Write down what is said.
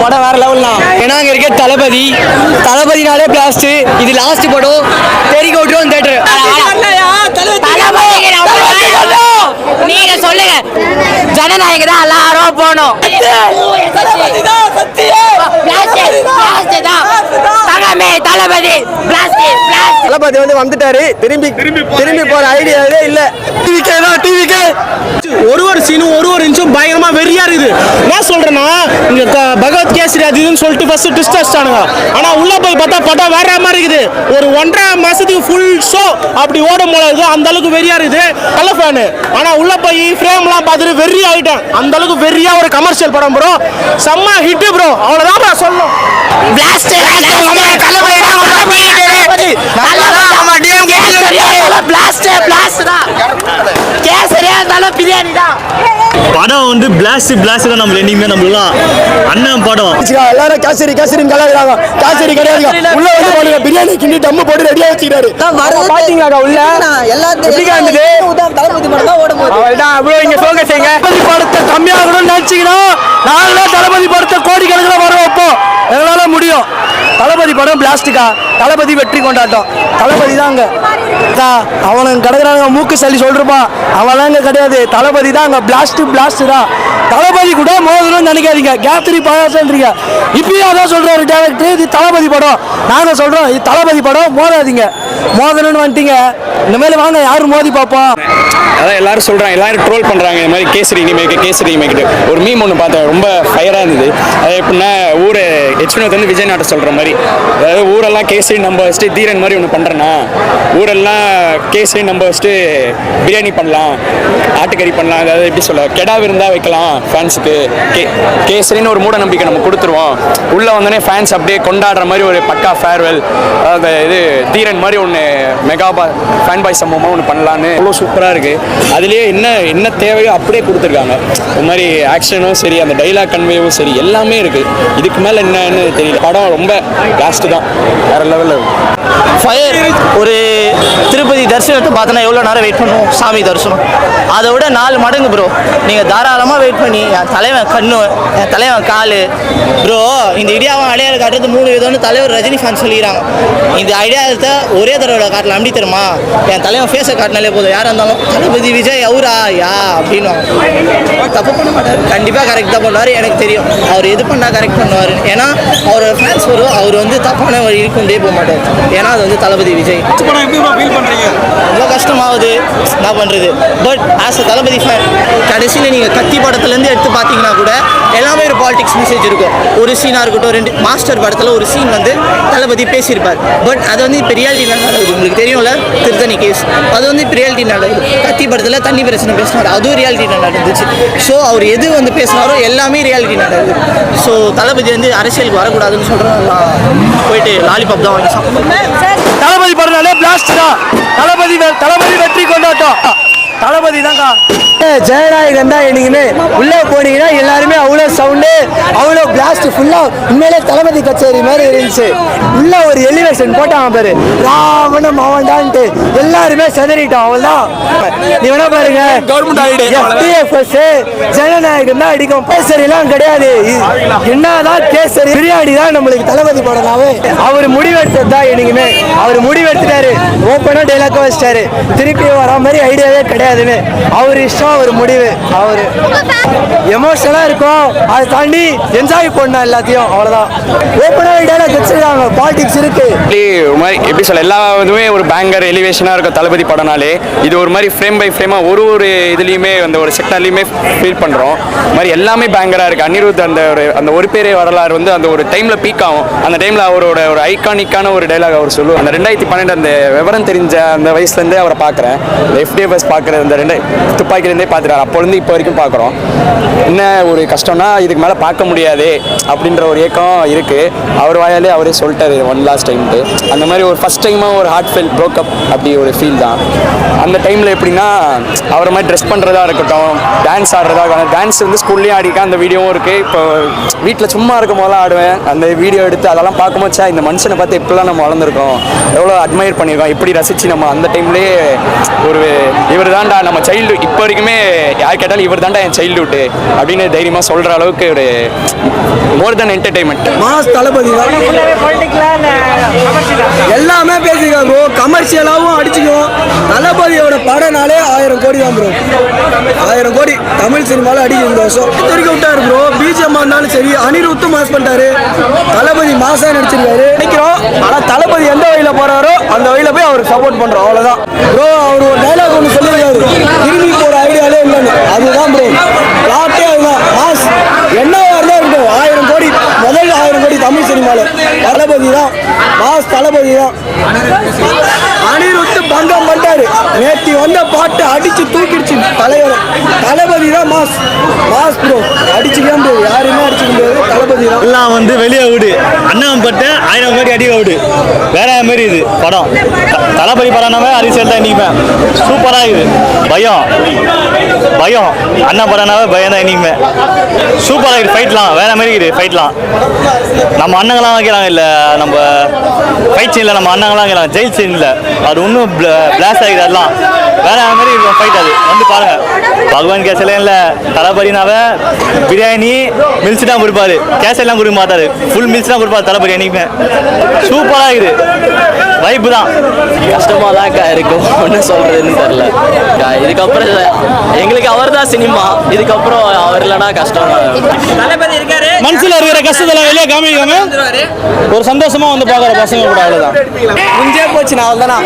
படம் வேற லெவல்னா. ஏன்னா அங்க இருக்க தளபதினாலே பிளாஸ்ட். இது லாஸ்ட் படம். தெறிக்க விட்டுரும் தியேட்டர். நீங்க சொல்லுங்க, ஜனநாயக தான் எல்லாரும் போனோம். தளபதி வந்து வந்துட்டாரு. திரும்பி போற ஐடியாவே இல்ல. ஒரு சீனும் ஒரு இன்ச்சும் பயங்கரமா வெறியா இருக்குது. என்ன சொல்றேன்னா, இங்க பகவத் கேசரி அது இதுன்னு சொல்லிட்டு ஃபர்ஸ்ட் ட்விஸ்ட் அடிச்சானுங்க. ஆனா உள்ள போய் பார்த்தா படம் வேற மாதிரி இருக்குது. ஒரு 1.5 மாசத்துக்கு ஃபுல் ஷோ அப்படி ஓடும் போல இருக்குது. அந்த அளவுக்கு வெறியா இருக்குது. நல்ல ஃபேனு. ஆனா உள்ள போய் ஃப்ரேம்லாம் பார்த்துட்டு வெறி ஆயிட்டேன். அந்த அளவுக்கு வெறியா ஒரு கமர்ஷியல் படம் ப்ரோ. செம்ம ஹிட் ப்ரோ. அவ்வளவுதான் ப்ரோ சொல்லணும். படம் வந்து பிளாஸ்ட் தான். நம்ம என்னைக்குமே நம்மளாம் அண்ணன் படம். எல்லாரும் கேசரி கலாய்க்கிறாங்க. கேசரி கிடையாது. உள்ள வந்து போடுங்க பிரியாணி கிண்டி டம்மு போட்டு ரெடியா வச்சுக்கிறாரு. பாத்தீங்களா உள்ள படத்தை கம்மியாகணும்னு நினைச்சீங்கன்னா நாங்களே தளபதி படத்தை கோடிக்கணக்கில் வர வைப்போம். எங்களால முடியும். தளபதி படம் பிளாஸ்டுக்கா. தளபதி வெற்றி கொண்டாட்டம். தளபதி தாங்க. அவனுக்கு கிடக்குறாங்க மூக்கு சளி சொல்லிருப்பான். அவெல்லாம் கிடையாது. தளபதி தான் அங்க பிளாஸ்ட் தான். தளபதி கூட மோதணும்னு நினைக்காதீங்க. கேத்ரி பாயாசன்றீங்க. இப்பயும் அதான் சொல்றாரு டேரக்டர். இது தளபதி படம். நாங்க சொல்றோம் இது தளபதி படம். மோதாதீங்க. மோதணும்னு வந்துட்டீங்க. இந்த மாதிரி வாங்க யாரும் மோதி பார்ப்போம். அதான் எல்லாரும் சொல்றாங்க. எல்லாரும் ட்ரோல் பண்றாங்க. இந்த மாதிரி கேசரி ரீமேக் ஒரு மீம் ஒன்று பார்த்தேன். ரொம்ப ஃபயரா இருந்தது. அது எப்படின்னா ஊரை ஹெச்வினோத் வந்து விஜய் நாட்டை சொல்ற மாதிரி. அதாவது ஊரெல்லாம் கேசரி நம்ப வச்சுட்டு தீரன் மாதிரி ஒன்று பண்றேன்னா ஊரெல்லாம் கேசரி நம்ப வச்சுட்டு பிரியாணி பண்ணலாம், ஆட்டுக்கறி பண்ணலாம். அதாவது எப்படி சொல்ல, கெடா விருந்தா வைக்கலாம் ஃபேன்ஸுக்கு. கேசரின்னு ஒரு மூட நம்பிக்கை நம்ம கொடுத்துருவோம். உள்ள வந்தோடனே ஃபேன்ஸ் அப்படியே கொண்டாடுற மாதிரி ஒரு பக்கா ஃபேர்வெல். அதாவது இது தீரன் மாதிரி ஒன்று மெகா ஃபேன் பாய் சம்பவமாக ஒன்று பண்ணலான்னு அவ்வளோ சூப்பராக இருக்குது. அதுலேயே என்ன தேவையோ அப்படியே கொடுத்துருக்காங்க. இந்த மாதிரி ஆக்ஷனும் சரி, அந்த டைலாக் கன்வேவும் சரி, எல்லாமே இருக்குது. இதுக்கு மேலே என்னன்னு தெரியல. படம் ரொம்ப லாஸ்ட்டு தான் வேறு லெவலில் ஃபயர். ஒரு திருப்பதி தரிசனத்தை பார்த்தோன்னா எவ்வளோ நேரம் வெயிட் பண்ணுவோம். சாமி தரிசனம் அதை விட 4 மடங்கு ப்ரோ. நீங்கள் தாராளமாக வெயிட் பண்ணி என் தலைவன் கண்ணு, என் தலைவன் காலு ப்ரோ. இந்த ஐடியாவும் அடையாள காட்டுறது 3 விதம்னு தலைவர் ரஜினி ஃபேன் சொல்லிக்கிறாங்க. இந்த ஐடியாவத்தை ஒரே தடவை காட்டலாம். அப்படி தெரியுமா, என் தலைவன் ஃபேஸை காட்டினாலே போதும். யாராக இருந்தாலும் தளபதி விஜய் அவரா யா அப்படின்னு தப்பு பண்ண மாட்டார். கண்டிப்பாக கரெக்ட் தான் பண்ணுவார். எனக்கு தெரியும் அவர் எது பண்ணால் கரெக்ட் பண்ணுவார். ஏன்னா அவர் ஃபேன்ஸ் வரும். அவர் வந்து தப்பான வழி கொண்டே போக மாட்டார். ஏன்னா அது வந்து தளபதி விஜய். ரொம்ப கஷ்டமாகுது. என்ன பண்ணுறது. But as a Thalapathy fan கடைசியில் நீங்கள் கத்தி படத்துலேருந்து எடுத்து பார்த்தீங்கன்னா கூட எல்லாமே ஒரு பாலிடிக்ஸ் மெசேஜ் இருக்கும். ஒரு சீனாக இருக்கட்டும். 2 மாஸ்டர் படத்தில் ஒரு சீன் வந்து தளபதி பேசியிருப்பார். பட் அது வந்து இப்போ ரியாலிட்டி நடக்குது. உங்களுக்கு தெரியும்ல, திருத்தணி கேஸ். அது வந்து இப்போ ரியாலிட்டி நடக்குது. கத்தி படத்தில் தண்ணி பிரச்சனை பேசினார். அதுவும் ரியாலிட்டி நடந்துச்சு. ஸோ அவர் எது வந்து பேசினாரோ எல்லாமே ரியாலிட்டி நடக்குது. ஸோ தளபதி வந்து அரசியலுக்கு வரக்கூடாதுன்னு சொல்கிறோம். போயிட்டு லாலிபாப் தான் வாங்கி சாப்பிடுவோம். தளபதி படம்னாலே பிளாஸ்ட் தான். தளபதி வெற்றி கொண்டாட்டம். தளபதி தான்க்கா. ஜெயநாயகன் தான். என்னைக்குமே உள்ளே போனீங்கன்னா எல்லாருமே அவ்வளோ சவுண்டு, அவ்வளோ பிளாஸ்ட். ஃபுல்லாக உண்மையிலே தளபதி கச்சேரி மாதிரி இருந்துச்சு. உள்ள ஒரு எலிவேஷன் போட்டாங்க பாரு, ராவணம் அவன்டான்ட்டு எல்லாருமே செதறிட்டோம். அவள் தான். நீ வேணா பாருங்க, FTFS ஜனநாயகன் தான் அடிக்கும். கேசரிலாம் கிடையாது. என்னதான் கேசரி பிரியாணி தான் நம்மளுக்கு தளபதி படம்னாவே. அவர் முடிவெடுத்தது தான். என்னைக்குமே அவர் முடிவெடுத்துட்டாரு. ஓப்பனாக டைலாக்காக வச்சிட்டாரு. திருப்பி வர மாதிரி ஐடியாவே கிடையாதுன்னு. அவர் இஷ்டம், அவர் முடிவு. அவர் எமோஷனலாக இருக்கும். அதை தாண்டி என்ஜாய் பண்ண எல்லாத்தையும். அவ்வளோதான். ஓப்பனாக டைலாக் வச்சிருக்காங்க. பாலிடிக்ஸ் இருக்கு. ஒரு மாதிரி எப்படி சொல்ல, எல்லா இதுவுமே ஒரு பேங்கர் எலிவேஷனாக இருக்கும் தளபதி படம்னாலே. இது ஒரு மாதிரி ஃப்ரேம் பை ஃப்ரேமாக ஒரு இதுலேயுமே அந்த ஒரு செக்டர்லையுமே ஃபீல் பண்ணுறோம். இது மாதிரி எல்லாமே பேங்கராக இருக்குது. அனிருத் அந்த ஒரு பேரே வரலாறு வந்து அந்த ஒரு டைமில் பீக் ஆகும். அந்த டைமில் அவரோட ஒரு ஐகானிக்கான ஒரு டைலாக் அவர் சொல்லுவார். அந்த 2012 அந்த விவரம் தெரிஞ்ச அந்த வயசுலேருந்தே அவரை பார்க்குறேன். FTFS பார்க்குறது இந்த 2 துப்பாக்கிலேருந்தே பார்த்துட்டாரு. அப்போலேருந்து இப்போ வரைக்கும் பார்க்குறோம். என்ன ஒரு கஷ்டம்னா இதுக்கு மேலே பார்க்க முடியாது அப்படின்ற ஒரு ஏக்கம் இருக்குது. அவர் வாயாலே அவரே சொல்லிட்டாரு ஒன் லாஸ்ட் டைம்ட்டு. அந்த மாதிரி ஒரு ஃபஸ்ட் டைமாக ஒரு ஹார்ட் ஃபெல் ப்ரோக்கப் அப்படி ஒரு ஃபீல் தான். அந்த டைமில் எப்படின்னா அவரை மாதிரி ட்ரெஸ் பண்ணுறதா இருக்கட்டும், டான்ஸ் ஆடுறதா இருக்கட்டும். டான்ஸ் வந்து ஸ்கூல்லேயும் ஆடிக்க அந்த வீடியோவும் இருக்குது. இப்போ வீட்டில் சும்மா இருக்கும் போதெல்லாம் ஆடுவேன். அந்த வீடியோ எடுத்து அதெல்லாம் பார்க்கும்போது இந்த மனுஷனை பார்த்து எப்படிலாம் நம்ம வளர்ந்துருக்கோம், எவ்வளோ அட்மையர் பண்ணியிருக்கோம், எப்படி ரசித்து நம்ம அந்த டைம்லேயே ஒரு இவர் தான்டா நம்ம சைல்டு, இப்போ வரைக்குமே யார் கேட்டாலும் இவர் தான்டா என் சைல்டுஹுட்டு அப்படின்னு தைரியமாக சொல்கிற அளவுக்கு ஒரு மோர் தென் என்டர்டைன்மெண்ட். மாஸ் தளபதி தான் எல்லாமே பேசிக்கலாம் ப்ரோ. கமர்ஷியலாகவும் அடிச்சுக்கும். தளபதியோட படனாலே 1000 கோடி தான் ப்ரோ. 1000 கோடி தமிழ் சினிமாவில் அடிக்கும் இந்த வருஷம். தெரிவிக்க விட்டாரு ப்ரோ. பிஜிஎம் இருந்தாலும் சரி, அனிருத்து மாஸ் பண்ணிட்டாரு. தளபதி மாசா நடிச்சிருக்காரு நினைக்கிறோம். ஆனால் தளபதி எந்த வழியில் போறாரோ அந்த வழியில் போய் அவர் சப்போர்ட் பண்றோம், அவ்வளோதான் ப்ரோ. அவர் ஒரு டைலாக் ஒன்று சொல்லியிருக்காரு, திரும்பி போற ஐடியாலே இல்லைன்னு. அதுதான் ப்ரோ பிளாட்டே, அதுதான் மாஸ். என்ன தான் இருக்கும் 1000 கோடி, முதல் 1000 கோடி தமிழ் சினிமாவில் தளபதி தான் மாஸ். தளபதி தான். அனிருத்து பங்கம் பண்ணிட்டாரு. நேற்று வந்த பாட்டு அடிச்சு தூக்கிடுச்சு தலைவர். தளபதி தான் மாஸ். Mass bro. அடிச்சுக்க முடியாது, யாருமே அடிச்சுக்க முடியாது. தளபதி தான். எல்லாம் வந்து வெளியே விடு, அண்ணன் பட்டு 1000 கோடி அடிக்க விடு, வேற மாதிரி இது படம். தளபதி படம்னாவே அரசியல் தான் இனிமே சூப்பராக இருக்குது. பயம் பயம் அண்ணன் படம்னாவே பயம் தான் இனிமே சூப்பராக இருக்குது. ஃபைட்லாம் வேற மாதிரி இருக்குது. ஃபைட்லாம் நம்ம அண்ணங்களாம் வைக்கிறாங்க, இல்லை நம்ம ஃபைட் சீனில் நம்ம அண்ணங்களாம் வைக்கிறாங்க. ஜெயில் சீனில் அது இன்னும் பிளாஸ்ட் ஆகிடுது. அதெல்லாம் வேற மாதிரி இருக்கும் ஃபைட். அது வந்து பாருங்க. பகவான் கேசலே இல்லை, தளபதினாவே பிரியாணி மில்ஸ் தான் கொடுப்பாரு, கேசெல்லாம் கொடுக்க மாட்டாரு. ஃபுல் மில்ஸ் தான் கொடுப்பாரு தளபதி. என்னைக்குமே சூப்பராக இருக்குது. வைப்பு தான். கஷ்டமாக தான் இருக்கும், ஒன்றும் சொல்கிறதுன்னு தெரில. இதுக்கப்புறம் எங்களுக்கு அவர் தான் சினிமா. இதுக்கப்புறம் அவர் இல்லைனா கஷ்டம். மனசுல இருக்கிற கஷ்டத்தில் வெளியே காமிக்காம ஒரு சந்தோஷமா வந்து பார்க்குற பசங்க கூட, அவ்வளோதான். முடிஞ்சே போச்சு. நான் அவ்வளோதானா